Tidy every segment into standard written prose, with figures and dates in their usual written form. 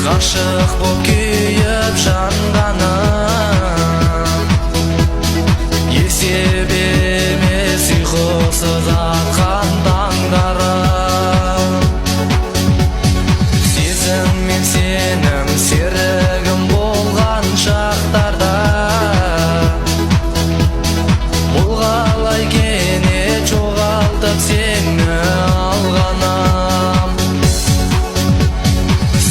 Ғашық боп күйіп жанғаным, есеп емес ұйқысыз атқан таңдарым. Сезім мен сенім серігім болған шақтарда, бұл қалай кенет жоғалтып сені алғанам.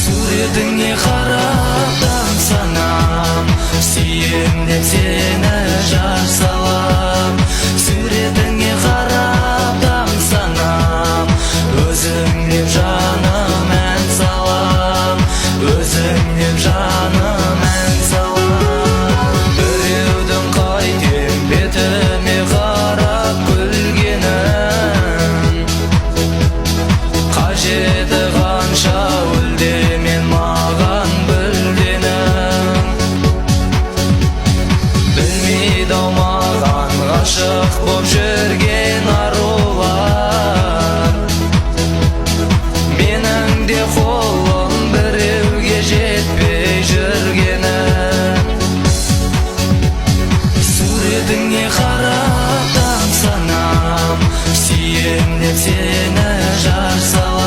Суретіңе қарап тамсанам, сүйем деп сені жар салам. Суретіңе қарап тамсанам, өзің деп жаным ән салам. Өзің деп жаным ән салам. Біреудің қайтем бетіме қарап күлгенін, қажеті қанша үлдемен маған бүлденің. Білмейді-ау маған ғашық боп жүрген арулар, менің де қолым біреуге жетпей жүргенін. Суретіңе қарап тамсанам, сүйем деп сені жар салам.